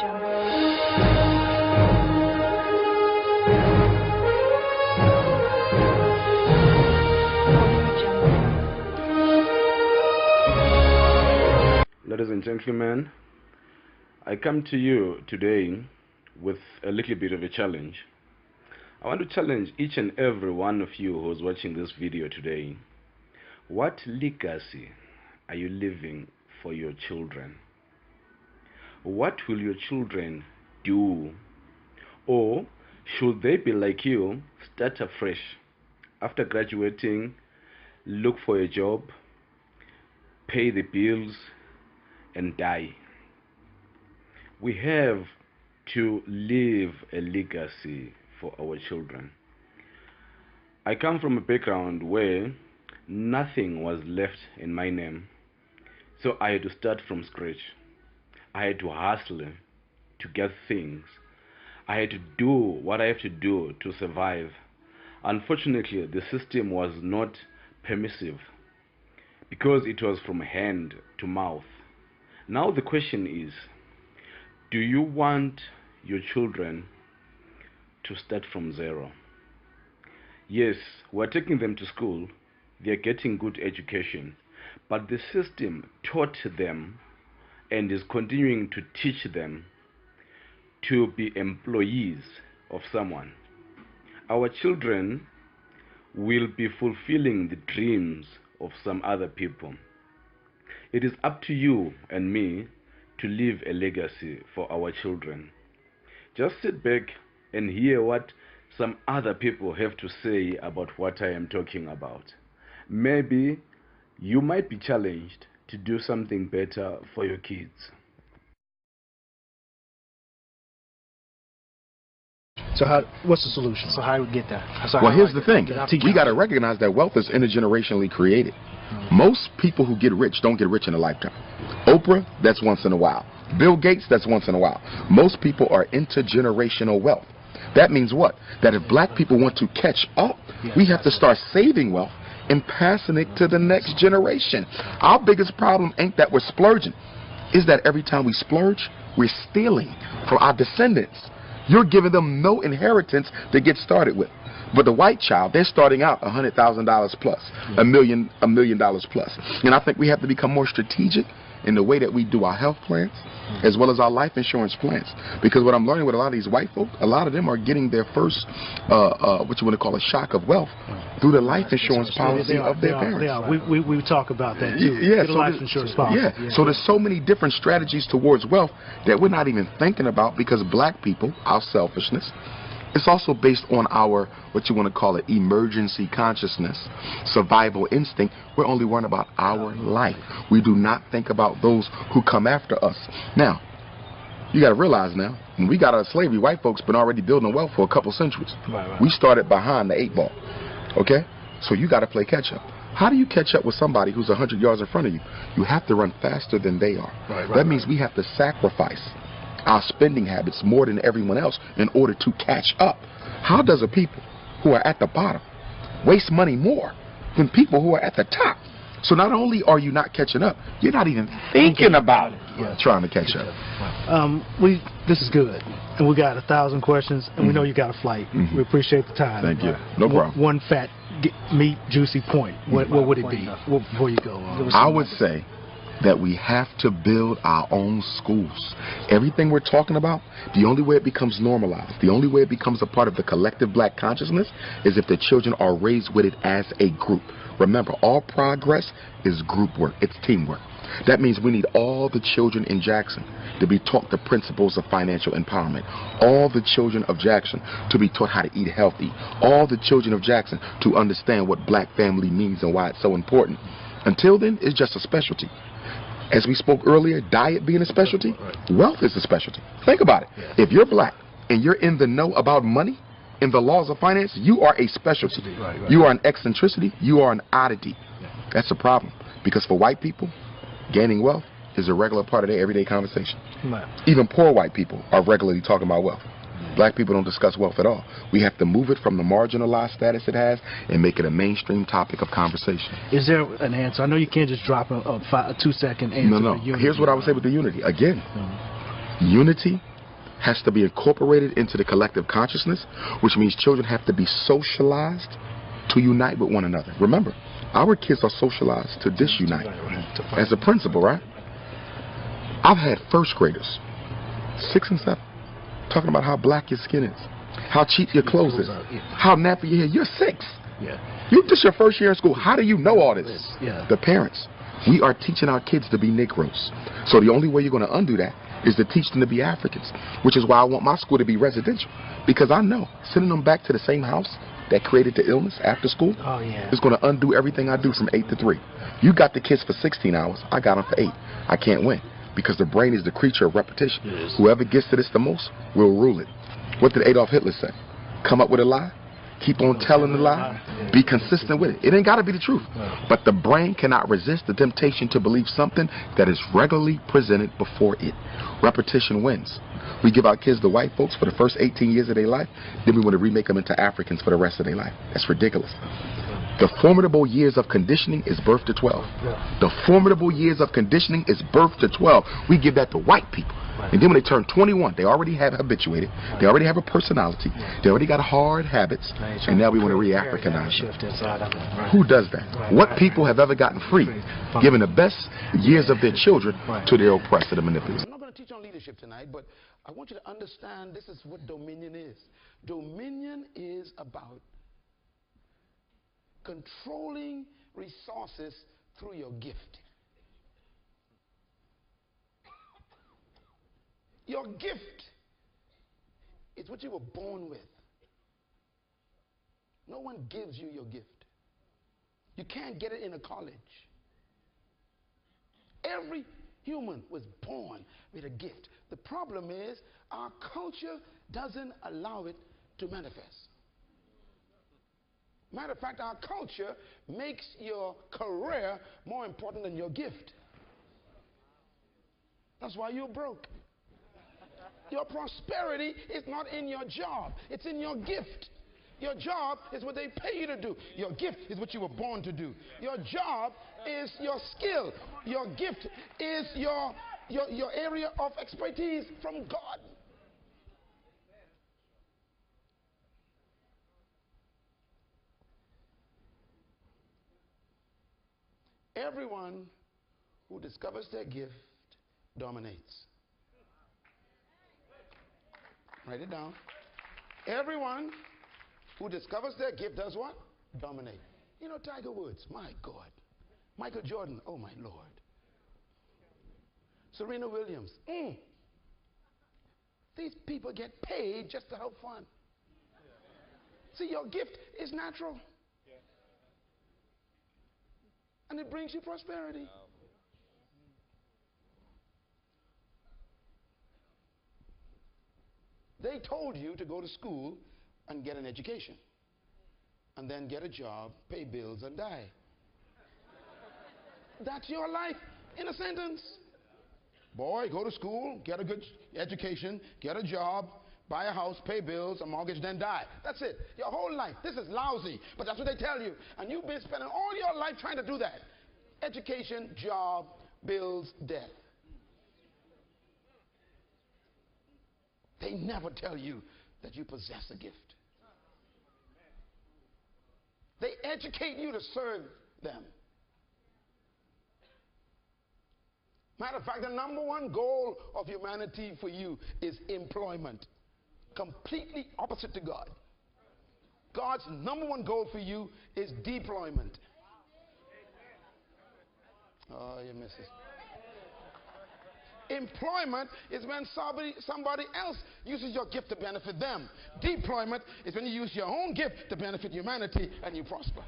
Ladies and gentlemen, I come to you today with a little bit of a challenge. I want to challenge each and every one of you who's watching this video today. What legacy are you leaving for your children? What will your children do? Or should they be like you, start afresh? After graduating, look for a job, pay the bills, and die. We have to leave a legacy for our children. I come from a background where nothing was left in my name, so I had to start from scratch. I had to hustle to get things. I had to do what I have to do to survive. Unfortunately, the system was not permissive because it was from hand to mouth. Now the question is, do you want your children to start from zero? Yes, we're taking them to school, they're getting good education, but the system taught them and is continuing to teach them to be employees of someone. Our children will be fulfilling the dreams of some other people. It is up to you and me to leave a legacy for our children. Just sit back and hear what some other people have to say about what I am talking about. Maybe you might be challenged to do something better for your kids. So what's the solution? So how do we get that? Well, here's the thing. We got to recognize that wealth is intergenerationally created. Most people who get rich don't get rich in a lifetime. Oprah, that's once in a while. Bill Gates, that's once in a while. Most people are intergenerational wealth. That means what? That if black people want to catch up, we have to start saving wealth and passing it to the next generation. Our biggest problem ain't that we're splurging. Is that every time we splurge, we're stealing from our descendants. You're giving them no inheritance to get started with. But the white child, they're starting out $100,000 plus, $1 million plus. And I think we have to become more strategic in the way that we do our health plans, as well as our life insurance plans. Because what I'm learning with a lot of these white folk, a lot of them are getting their first, what you want to call a shock of wealth, through the life insurance policy of their parents. We talk about that too. Yeah, so life insurance policy. Yeah, so there's so many different strategies towards wealth that we're not even thinking about because black people, our selfishness, it's also based on our, what you want to call it, emergency consciousness, survival instinct. We're only worrying about our life. We do not think about those who come after us. Now, you got to realize now, when we got out of slavery, white folks been already building wealth for a couple centuries. Right. We started behind the 8 ball. Okay? So you got to play catch up. How do you catch up with somebody who's 100 yards in front of you? You have to run faster than they are. That means we have to sacrifice our spending habits more than everyone else in order to catch up. How does a people who are at the bottom waste money more than people who are at the top? So not only are you not catching up, you're not even thinking about trying to catch up. This is good, and we got 1,000 questions, and we know you got a flight. We appreciate the time. Thank you. No problem. One fat, meat, juicy point. What would it be before you go? I would say that we have to build our own schools. Everything we're talking about, the only way it becomes normalized, the only way it becomes a part of the collective black consciousness is if the children are raised with it as a group. Remember, all progress is group work. It's teamwork. That means we need all the children in Jackson to be taught the principles of financial empowerment. All the children of Jackson to be taught how to eat healthy. All the children of Jackson to understand what black family means and why it's so important. Until then, it's just a specialty. As we spoke earlier, diet being a specialty, wealth is a specialty. Think about it. If you're black and you're in the know about money and the laws of finance, you are a specialty. You are an eccentricity. You are an oddity. That's a problem. Because for white people, gaining wealth is a regular part of their everyday conversation. Even poor white people are regularly talking about wealth. Black people don't discuss wealth at all. We have to move it from the marginalized status it has and make it a mainstream topic of conversation. Is there an answer? I know you can't just drop a 2-second answer. No. Here's what I would say with the unity. Again, unity has to be incorporated into the collective consciousness, which means children have to be socialized to unite with one another. Remember, our kids are socialized to disunite as a principle, right? I've had first graders, 6 and 7, talking about how black your skin is, how cheap your clothes is, how nappy your hair. You're 6. This your first year in school. How do you know all this? The parents. We are teaching our kids to be Negroes. So the only way you're going to undo that is to teach them to be Africans, which is why I want my school to be residential. Because I know sending them back to the same house that created the illness after school is going to undo everything I do from 8 to 3. You got the kids for 16 hours. I got them for 8. I can't win because the brain is the creature of repetition. Whoever gets to this the most will rule it. What did Adolf Hitler say? Come up with a lie, keep on telling the lie, be consistent with it. It ain't got to be the truth. But the brain cannot resist the temptation to believe something that is regularly presented before it. Repetition wins. We give our kids to white folks for the first 18 years of their life, then we want to remake them into Africans for the rest of their life. That's ridiculous. The formidable years of conditioning is birth to 12. The formidable years of conditioning is birth to 12. We give that to white people. And then when they turn 21, they already have habituated. They already have a personality. They already got hard habits. And now we want to re-Africanize them. Who does that? What people have ever gotten free, giving the best years of their children to their oppressor, the manipulator? I'm not going to teach on leadership tonight, but I want you to understand this is what dominion is. Dominion is about controlling resources through your gift. Your gift is what you were born with. No one gives you your gift. You can't get it in a college. Every human was born with a gift. The problem is our culture doesn't allow it to manifest. Matter of fact, our culture makes your career more important than your gift. That's why you're broke. Your prosperity is not in your job. It's in your gift. Your job is what they pay you to do. Your gift is what you were born to do. Your job is your skill. Your gift is your area of expertise from God. Everyone who discovers their gift dominates. Write it down. Everyone who discovers their gift does what? Dominate. You know, Tiger Woods, my God. Michael Jordan, oh my Lord. Serena Williams, These people get paid just to have fun. See, your gift is natural. And it brings you prosperity. They told you to go to school and get an education, and then get a job, pay bills, and die. That's your life in a sentence. Boy, go to school, get a good education, get a job, buy a house, pay bills, a mortgage, then die. That's it. Your whole life. This is lousy, but that's what they tell you. And you've been spending all your life trying to do that. Education, job, bills, death. They never tell you that you possess a gift. They educate you to serve them. Matter of fact, the #1 goal of humanity for you is employment. Completely opposite to God. God's #1 goal for you is deployment. Oh, you miss it. Employment is when somebody else uses your gift to benefit them. Deployment is when you use your own gift to benefit humanity and you prosper.